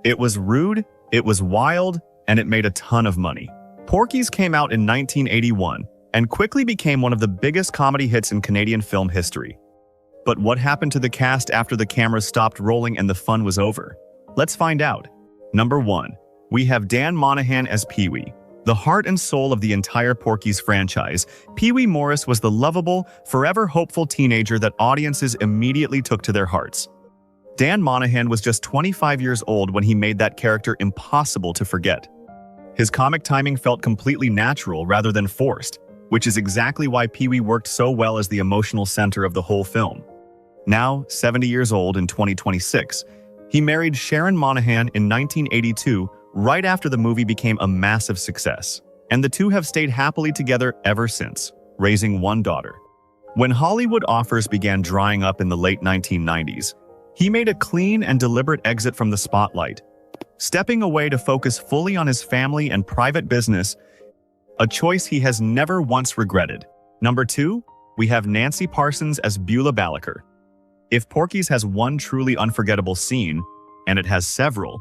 It was rude, it was wild, and it made a ton of money. Porky's came out in 1981 and quickly became one of the biggest comedy hits in Canadian film history. But what happened to the cast after the cameras stopped rolling and the fun was over? Let's find out. Number 1. We have Dan Monahan as Pee-wee. The heart and soul of the entire Porky's franchise, Pee-wee Morris was the lovable, forever hopeful teenager that audiences immediately took to their hearts. Dan Monahan was just 25 years old when he made that character impossible to forget. His comic timing felt completely natural rather than forced, which is exactly why Pee-wee worked so well as the emotional center of the whole film. Now, 70 years old in 2026, he married Sharon Monahan in 1982, right after the movie became a massive success, and the two have stayed happily together ever since, raising one daughter. When Hollywood offers began drying up in the late 1990s, he made a clean and deliberate exit from the spotlight, stepping away to focus fully on his family and private business, a choice he has never once regretted. Number 2, we have Nancy Parsons as Beulah Ballacher. If Porky's has one truly unforgettable scene, and it has several,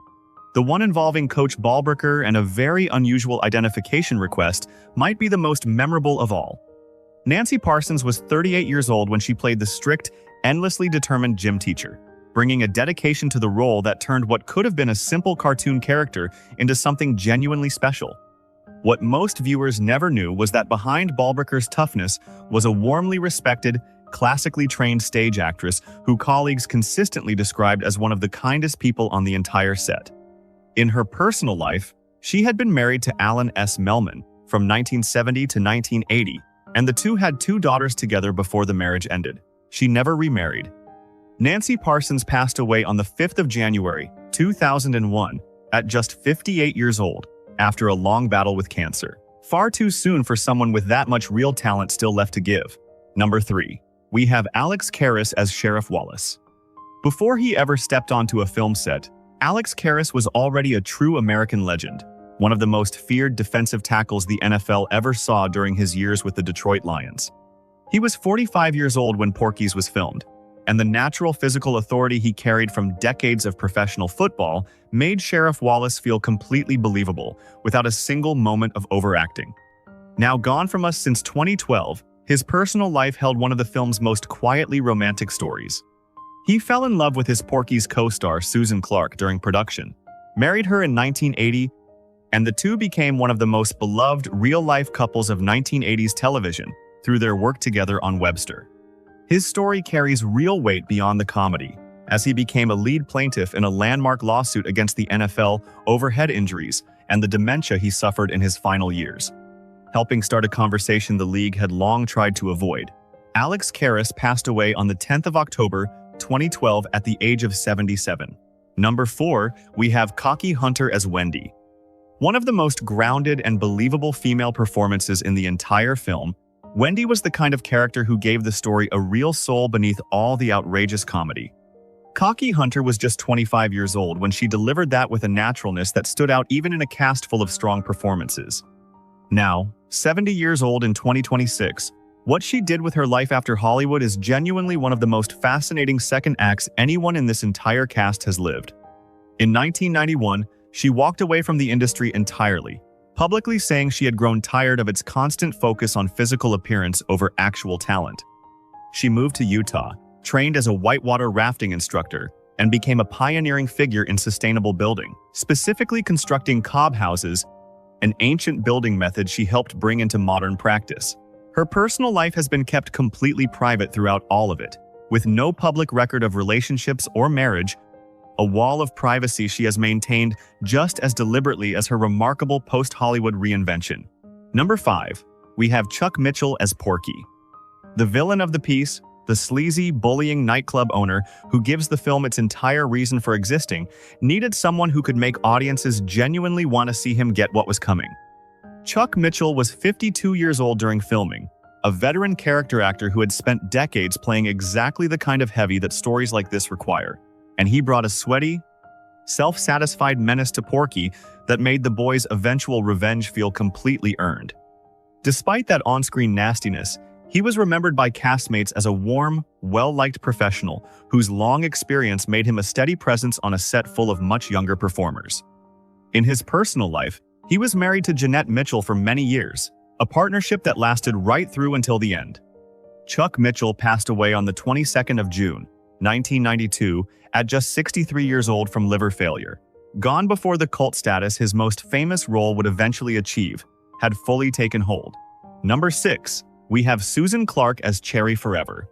the one involving Coach Ballbricker and a very unusual identification request might be the most memorable of all. Nancy Parsons was 38 years old when she played the strict, endlessly determined gym teacher, bringing a dedication to the role that turned what could have been a simple cartoon character into something genuinely special. What most viewers never knew was that behind Ballbricker's toughness was a warmly respected, classically trained stage actress who colleagues consistently described as one of the kindest people on the entire set. In her personal life, she had been married to Alan S. Melman from 1970 to 1980, and the two had 2 daughters together before the marriage ended. She never remarried. Nancy Parsons passed away on the 5th of January, 2001, at just 58 years old, after a long battle with cancer. Far too soon for someone with that much real talent still left to give. Number 3. We have Alex Karras as Sheriff Wallace. Before he ever stepped onto a film set, Alex Karras was already a true American legend, one of the most feared defensive tackles the NFL ever saw during his years with the Detroit Lions. He was 45 years old when Porky's was filmed, and the natural physical authority he carried from decades of professional football made Sheriff Wallace feel completely believable, without a single moment of overacting. Now gone from us since 2012, his personal life held one of the film's most quietly romantic stories. He fell in love with his Porky's co-star Susan Clark during production, married her in 1980, and the two became one of the most beloved real-life couples of 1980s television through their work together on Webster. His story carries real weight beyond the comedy, as he became a lead plaintiff in a landmark lawsuit against the NFL over head injuries and the dementia he suffered in his final years, helping start a conversation the league had long tried to avoid. Alex Karras passed away on the 10th of October, 2012 at the age of 77. Number 4, we have Cocky Hunter as Wendy. One of the most grounded and believable female performances in the entire film, Wendy was the kind of character who gave the story a real soul beneath all the outrageous comedy. Cocky Hunter was just 25 years old when she delivered that with a naturalness that stood out even in a cast full of strong performances. Now, 70 years old in 2026, what she did with her life after Hollywood is genuinely one of the most fascinating second acts anyone in this entire cast has lived. In 1991, she walked away from the industry entirely, publicly saying she had grown tired of its constant focus on physical appearance over actual talent. She moved to Utah, trained as a whitewater rafting instructor, and became a pioneering figure in sustainable building, specifically constructing cob houses, an ancient building method she helped bring into modern practice. Her personal life has been kept completely private throughout all of it, with no public record of relationships or marriage, a wall of privacy she has maintained just as deliberately as her remarkable post-Hollywood reinvention. Number 5, we have Chuck Mitchell as Porky. The villain of the piece, the sleazy, bullying nightclub owner who gives the film its entire reason for existing, needed someone who could make audiences genuinely want to see him get what was coming. Chuck Mitchell was 52 years old during filming, a veteran character actor who had spent decades playing exactly the kind of heavy that stories like this require. And he brought a sweaty, self-satisfied menace to Porky that made the boy's eventual revenge feel completely earned. Despite that on-screen nastiness, He was remembered by castmates as a warm, well-liked professional whose long experience made him a steady presence on a set full of much younger performers. In his personal life, he was married to Jeanette Mitchell for many years, a partnership that lasted right through until the end. Chuck Mitchell passed away on the 22nd of June, 1992, at just 63 years old from liver failure. Gone before the cult status his most famous role would eventually achieve had fully taken hold. Number 6. We have Susan Clark as Cherry Forever.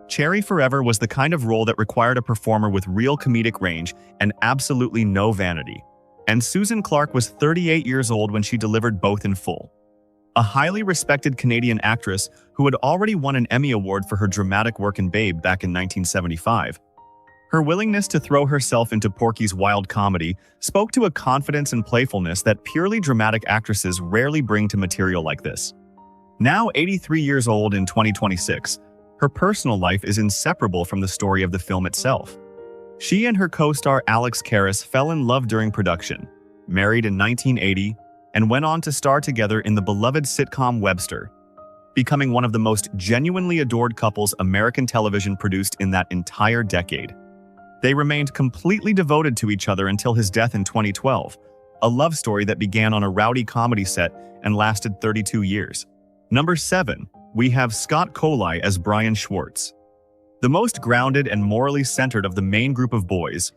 Cherry Forever was the kind of role that required a performer with real comedic range and absolutely no vanity. And Susan Clark was 38 years old when she delivered both in full. A highly respected Canadian actress who had already won an Emmy Award for her dramatic work in Babe back in 1975. Her willingness to throw herself into Porky's wild comedy spoke to a confidence and playfulness that purely dramatic actresses rarely bring to material like this. Now 83 years old in 2026, her personal life is inseparable from the story of the film itself. She and her co-star Alex Karras fell in love during production, married in 1980, and went on to star together in the beloved sitcom Webster, becoming one of the most genuinely adored couples American television produced in that entire decade. They remained completely devoted to each other until his death in 2012, a love story that began on a rowdy comedy set and lasted 32 years. Number 7. We have Scott Coley as Brian Schwartz. The most grounded and morally centered of the main group of boys,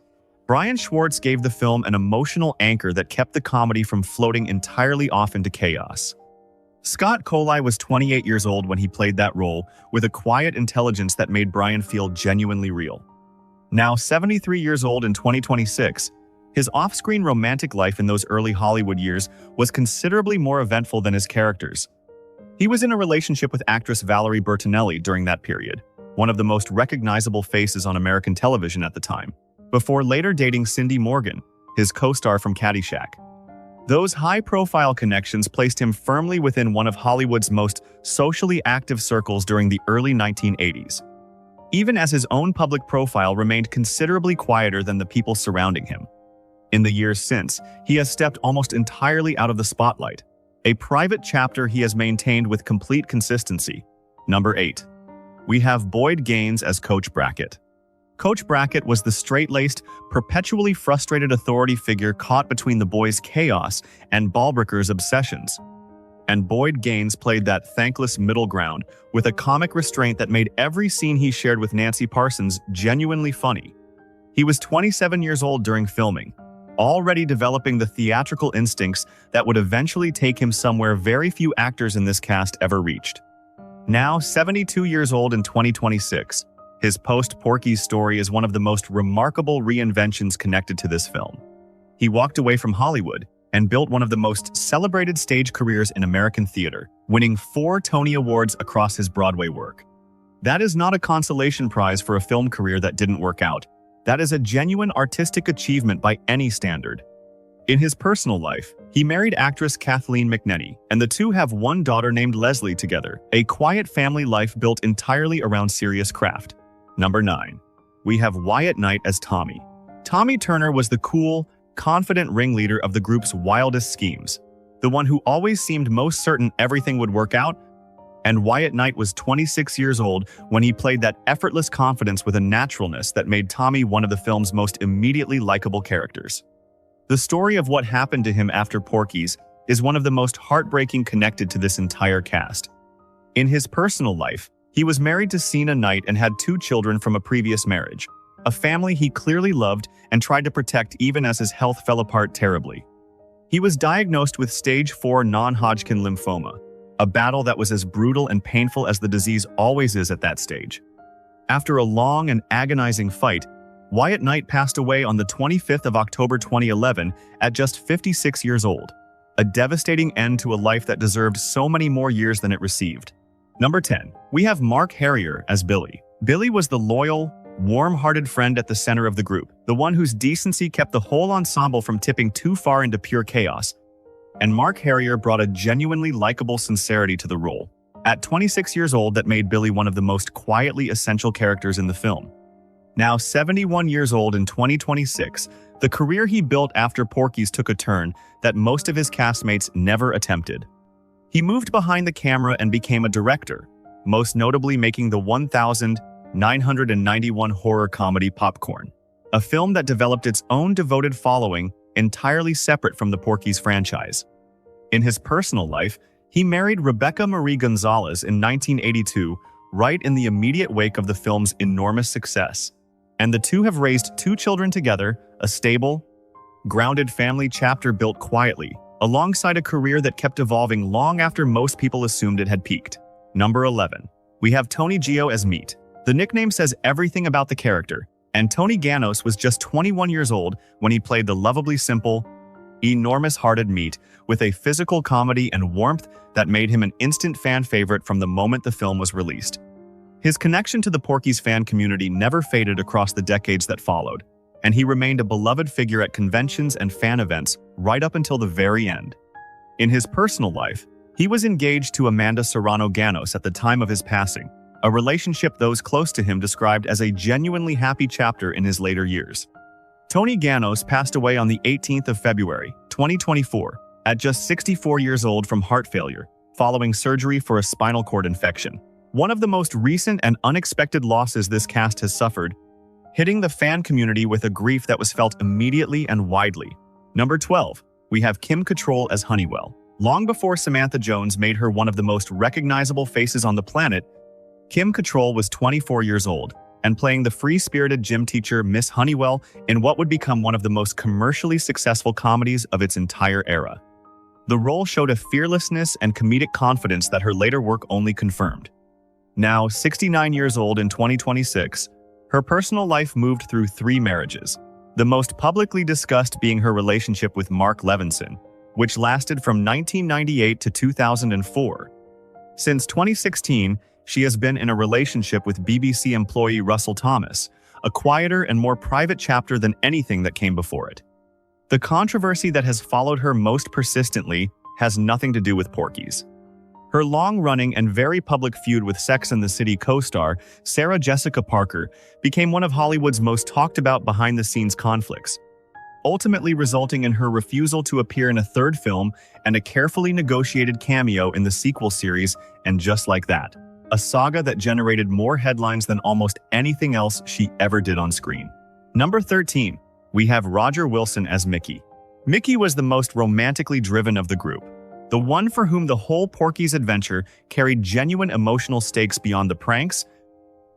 Brian Schwartz gave the film an emotional anchor that kept the comedy from floating entirely off into chaos. Scott Coley was 28 years old when he played that role, with a quiet intelligence that made Brian feel genuinely real. Now 73 years old in 2026, his off-screen romantic life in those early Hollywood years was considerably more eventful than his characters. He was in a relationship with actress Valerie Bertinelli during that period, one of the most recognizable faces on American television at the time, before later dating Cindy Morgan, his co-star from Caddyshack. Those high-profile connections placed him firmly within one of Hollywood's most socially active circles during the early 1980s, even as his own public profile remained considerably quieter than the people surrounding him. In the years since, he has stepped almost entirely out of the spotlight, a private chapter he has maintained with complete consistency. Number 8. We have Boyd Gaines as Coach Brackett. Coach Brackett was the straight-laced, perpetually frustrated authority figure caught between the boys' chaos and Ballbricker's obsessions. And Boyd Gaines played that thankless middle ground with a comic restraint that made every scene he shared with Nancy Parsons genuinely funny. He was 27 years old during filming, already developing the theatrical instincts that would eventually take him somewhere very few actors in this cast ever reached. Now 72 years old in 2026, his post-Porky's story is one of the most remarkable reinventions connected to this film. He walked away from Hollywood and built one of the most celebrated stage careers in American theater, winning 4 Tony Awards across his Broadway work. That is not a consolation prize for a film career that didn't work out. That is a genuine artistic achievement by any standard. In his personal life, he married actress Kathleen McNenny, and the two have one daughter named Leslie together, a quiet family life built entirely around serious craft. Number 9. We have Wyatt Knight as Tommy. Tommy Turner was the cool, confident ringleader of the group's wildest schemes, the one who always seemed most certain everything would work out. And Wyatt Knight was 26 years old when he played that effortless confidence with a naturalness that made Tommy one of the film's most immediately likable characters. The story of what happened to him after Porky's is one of the most heartbreaking connected to this entire cast. In his personal life, he was married to Sena Knight and had 2 children from a previous marriage, a family he clearly loved and tried to protect even as his health fell apart terribly. He was diagnosed with stage 4 non-Hodgkin lymphoma, a battle that was as brutal and painful as the disease always is at that stage. After a long and agonizing fight, Wyatt Knight passed away on the 25th of October 2011 at just 56 years old, a devastating end to a life that deserved so many more years than it received. Number 10. We have Mark Herrier as Billy. Billy was the loyal, warm-hearted friend at the center of the group, the one whose decency kept the whole ensemble from tipping too far into pure chaos. And Mark Herrier brought a genuinely likable sincerity to the role. At 26 years old, that made Billy one of the most quietly essential characters in the film. Now 71 years old in 2026, the career he built after Porky's took a turn that most of his castmates never attempted. He moved behind the camera and became a director, most notably making the 1991 horror comedy Popcorn, a film that developed its own devoted following entirely separate from the Porky's franchise. In his personal life, he married Rebecca Marie Gonzalez in 1982, right in the immediate wake of the film's enormous success. And the two have raised 2 children together, a stable, grounded family chapter built quietly, alongside a career that kept evolving long after most people assumed it had peaked. Number 11. We have Tony Gio as Meat. The nickname says everything about the character, and Tony Ganos was just 21 years old when he played the lovably simple, enormous-hearted Meat with a physical comedy and warmth that made him an instant fan favorite from the moment the film was released. His connection to the Porky's fan community never faded across the decades that followed, and he remained a beloved figure at conventions and fan events right up until the very end. In his personal life, he was engaged to Amanda Serrano Ganos at the time of his passing, a relationship those close to him described as a genuinely happy chapter in his later years. Tony Ganos passed away on the 18th of February, 2024, at just 64 years old from heart failure, following surgery for a spinal cord infection. One of the most recent and unexpected losses this cast has suffered, hitting the fan community with a grief that was felt immediately and widely. Number 12. We have Kim Cattrall as Honeywell. Long before Samantha Jones made her one of the most recognizable faces on the planet, Kim Cattrall was 24 years old and playing the free-spirited gym teacher Miss Honeywell in what would become one of the most commercially successful comedies of its entire era. The role showed a fearlessness and comedic confidence that her later work only confirmed. Now, 69 years old in 2026, her personal life moved through 3 marriages, the most publicly discussed being her relationship with Mark Levinson, which lasted from 1998 to 2004. Since 2016, she has been in a relationship with BBC employee Russell Thomas, a quieter and more private chapter than anything that came before it. The controversy that has followed her most persistently has nothing to do with Porky's. Her long-running and very public feud with Sex and the City co-star Sarah Jessica Parker became one of Hollywood's most talked-about behind-the-scenes conflicts, ultimately resulting in her refusal to appear in a 3rd film and a carefully negotiated cameo in the sequel series, and just like that, a saga that generated more headlines than almost anything else she ever did on screen. Number 13. We have Roger Wilson as Mickey. Mickey was the most romantically driven of the group, the one for whom the whole Porky's adventure carried genuine emotional stakes beyond the pranks,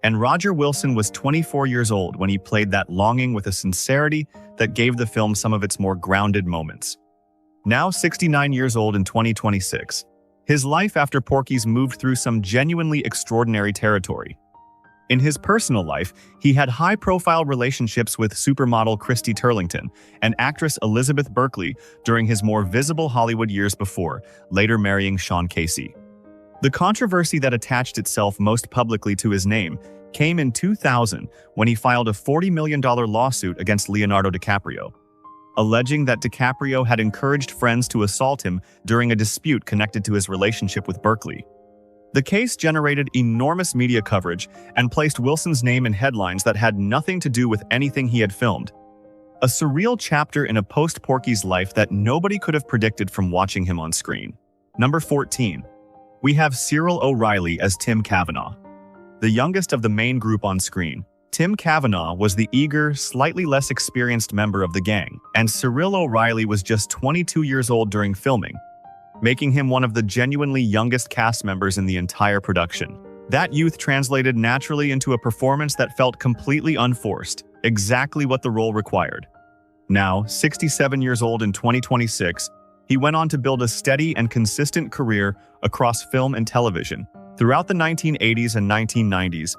and Roger Wilson was 24 years old when he played that longing with a sincerity that gave the film some of its more grounded moments. Now 69 years old in 2026, his life after Porky's moved through some genuinely extraordinary territory. In his personal life, he had high-profile relationships with supermodel Christy Turlington and actress Elizabeth Berkley during his more visible Hollywood years before, later marrying Sean Casey. The controversy that attached itself most publicly to his name came in 2000 when he filed a $40 million lawsuit against Leonardo DiCaprio, alleging that DiCaprio had encouraged friends to assault him during a dispute connected to his relationship with Berkley. The case generated enormous media coverage and placed Wilson's name in headlines that had nothing to do with anything he had filmed. A surreal chapter in a post-Porky's life that nobody could have predicted from watching him on screen. Number 14. We have Cyril O'Reilly as Tim Cavanaugh. The youngest of the main group on screen, Tim Cavanaugh was the eager, slightly less experienced member of the gang, and Cyril O'Reilly was just 22 years old during filming, making him one of the genuinely youngest cast members in the entire production. That youth translated naturally into a performance that felt completely unforced, exactly what the role required. Now, 67 years old in 2026, he went on to build a steady and consistent career across film and television throughout the 1980s and 1990s,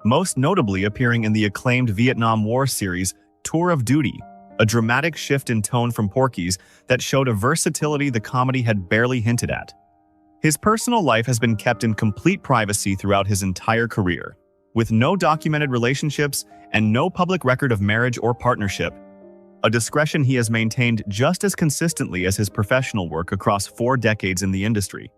most notably appearing in the acclaimed Vietnam War series Tour of Duty, a dramatic shift in tone from Porky's that showed a versatility the comedy had barely hinted at. His personal life has been kept in complete privacy throughout his entire career, with no documented relationships and no public record of marriage or partnership, a discretion he has maintained just as consistently as his professional work across 4 decades in the industry.